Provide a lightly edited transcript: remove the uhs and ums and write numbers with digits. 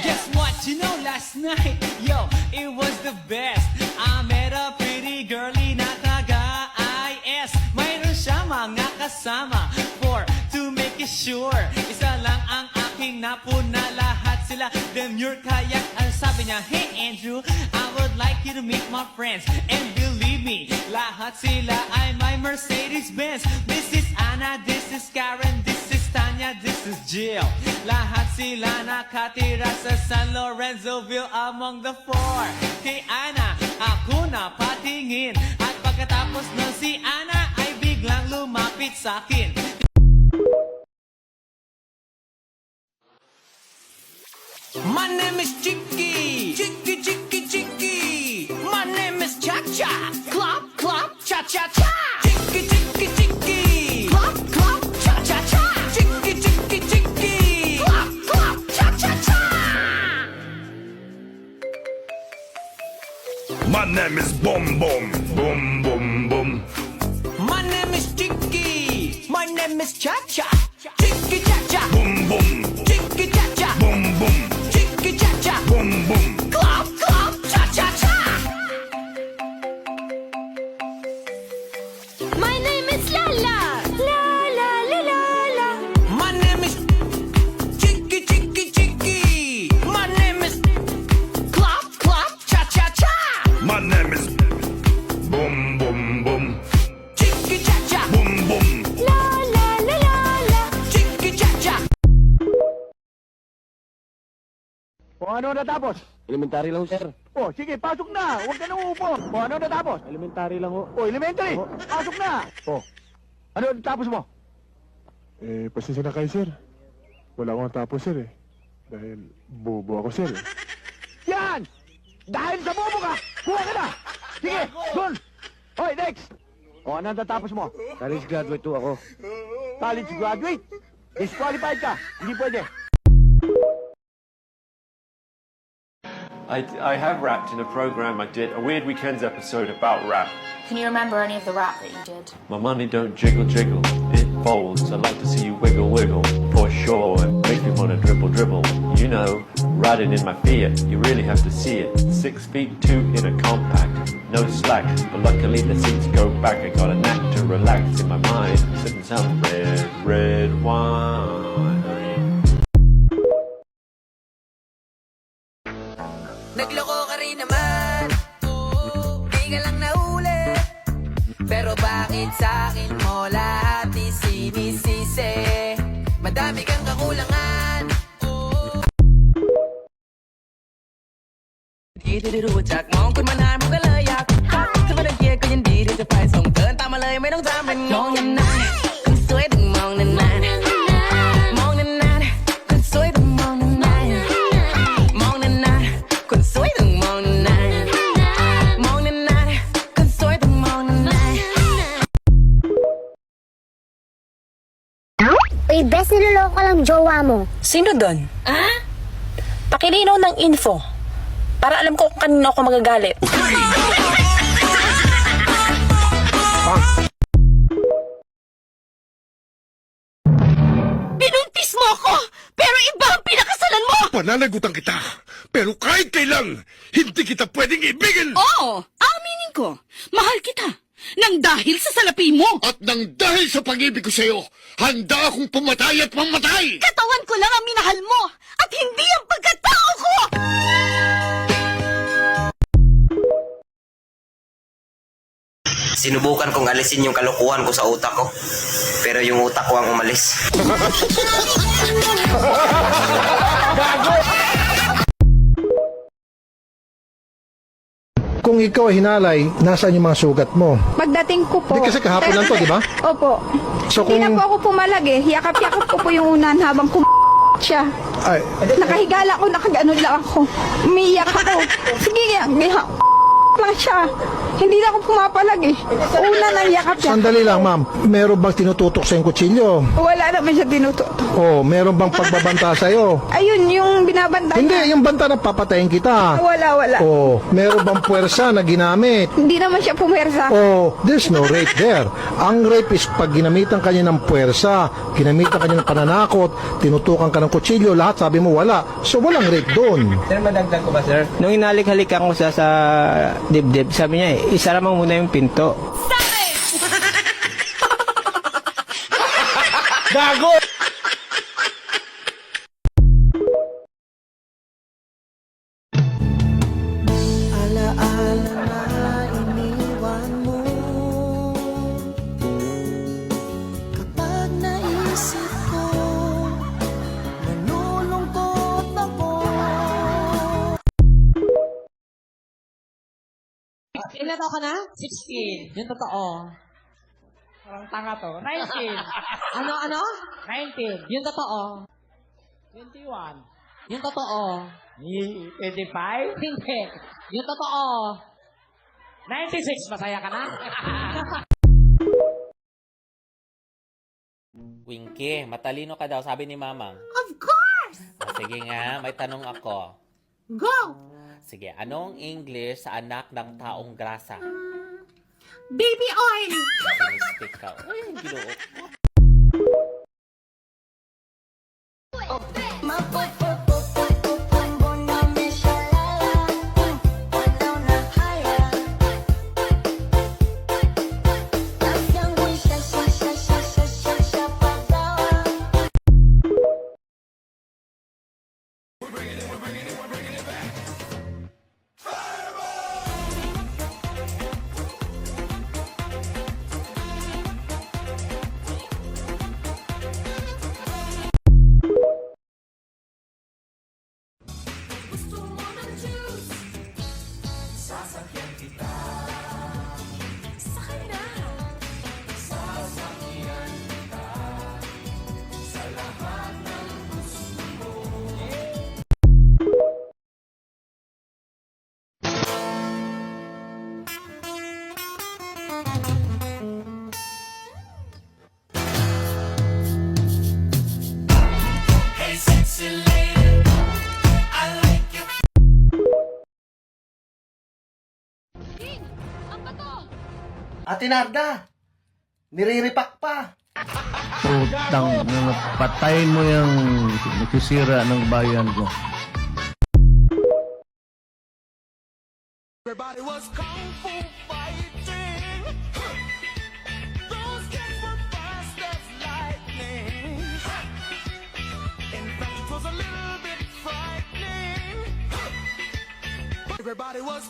Guess what, you know, last night, yo, it was the best. I met a pretty girlie na taga-IS. Mayroon siya mga kasama to make it sure. Isa lang ang aking napuna, lahat sila demure. Kaya ang sabi niya, hey Andrew, I would like you to meet my friends. And believe me, lahat sila ay my Mercedes-Benz. This is Anna, this is Karen, this is Tanya, this is Jill. Lahat sila nakatira sa San Lorenzoville among the four. Kay Anna, ako na patingin. At pagkatapos ng si Anna ay biglang lumapit sa akin. My name is Chicky, Chicky, Chicky, Chicky. My name is Cha Cha, Clop, Clop, Cha Cha Cha. Chicky, Chicky, Chicky, Clop, Clop, Cha Cha Cha. Chicky, Chicky, Chicky, Clop, Clop, Cha Cha Cha. My name is Boom Boom, Boom Boom Boom. My name is Chicky, my name is Cha Cha. Chicky, Cha Cha, Boom Boom, Chicky, Cha Cha, Boom Boom, Chicky, Cha Cha. Boom Boom. Clop, Clop, Cha Cha Cha. My name is Lala. La la la la la. My name is Chicky, Chicky, Chicky. My name is Clop, Clop, Cha Cha Cha. My name is Boom Boom Boom, Chicky, Cha Cha, Boom Boom. La la la la la. Chicky, Cha Cha. O ano natapos? Elementary lang, sir. O sige, pasok na. Huwag ka nang uupo. O ano natapos? Elementary lang ho. O elementary. Pasok na. O. Ano natapos mo? Pasensya na kayo, sir. Wala akong natapos, sir, eh. Dahil bobo ako, sir, eh. Yan! Dahil sa bobo ka, kuha ka na. Sige, doon. Hoy, next. O ano natapos mo? College graduate ho ako. College graduate. Disqualified ka. Hindi pwede. I have rapped in a program I did, a Weird Weekends episode about rap. Can you remember any of the rap that you did? My money don't jiggle jiggle, it folds. I'd like to see you wiggle wiggle, for sure. Make me wanna dribble dribble. You know, riding in my Fiat, you really have to see it. 6'2" in a compact, no slack. But luckily the seats go back. I got a knack to relax in my mind, sipping some red wine. Nagloko ka rin naman, di ka lang nahuli. Pero bakit sa'kin mo lahat isinisisi? Madami kang kakulangan. Ditoรู้จักมองคุณมานานผมก็เลยอยากทักถ้าไม่ได้เกียร์ก็ยินดีที่จะไปส่งเดินตามมาเลยไม่ต้องทำเป็นงงนานๆคนสวยต้องมองนานๆมองนานๆคนสวยต้องมองนานๆมองนานๆคนสวยต้องมองนานๆมองนานๆคนสวยต้องมองนานๆ Uy, best niloloko ka lang jowa mo. Sino doon? Pakilinaw ng info. Para alam ko kung kanino ako magagalit. Binuntis mo ako! Pero iba ang pinakasalan mo! Pananagutan kita, pero kahit kailan, hindi kita pwedeng ibigin! Oo! Aminin ko! Mahal kita! Nang dahil sa salapi mo! At nang dahil sa pag-ibig ko sa'yo, handa akong pumatay at mamatay! Katawan ko lang ang minahal mo! At hindi ang pagkatao ko! Sinubukan kong alisin yung kalokohan ko sa utak ko. Pero yung utak ko ang umalis. Kung ikaw ay hinalay, nasaan yung mga sugat mo? Pagdating ko po. Di kasi kahapon lang to, di ba? Opo. So Hindi na kung- po ako pumalag eh. Yakap-yakap ko po yung unan habang siya. Ay, Nakahiga lang ako, nakaganon lang ako. Umiiyak ako. Sige, lang siya. Hindi na ako pumapalag eh. Una nang yakap niya. Sandali lang, ma'am. Meron bang tinututok sa kutsilyo? Wala naman siya tinututo. O, meron bang pagbabanta sa'yo? Ayun, yung binabantay Hindi, niya. yung banta na papatayin kita. Wala. O, meron bang puwersa na ginamit? Hindi naman siya pumersa. Oh, there's no rape there. Ang rape is pag ginamitan kanya ng puwersa, ginamitan kanya ng pananakot, tinutukan ka ng kutsilyo, lahat sabi mo wala. So walang rape doon. Sir, madagdag ko ba, sir? Nung inalik-halikan ko sa dibdib, sabi niya, isara mo muna yung pinto. Gago! Ilan taon ka na? 16. Yung totoo. Parang tanga to. 19. Ano? 19. Yung totoo. 21. Yung totoo. 25? Hindi. Yung totoo. 96. Masaya ka na? Winky, matalino ka daw, sabi ni Mamang. Of course! Sige nga, may tanong ako. Go! Sige, anong English sa anak ng taong grasa? Baby oil! Sinistik ka. Uy, ginoo. Ate Narda, niriripak pa. Putang, patayin mo yung nakisira ng bayan ko. Everybody was kung fu fighting. Those kids were fast as lightning. In fact, it was a little bit frightening. Everybody was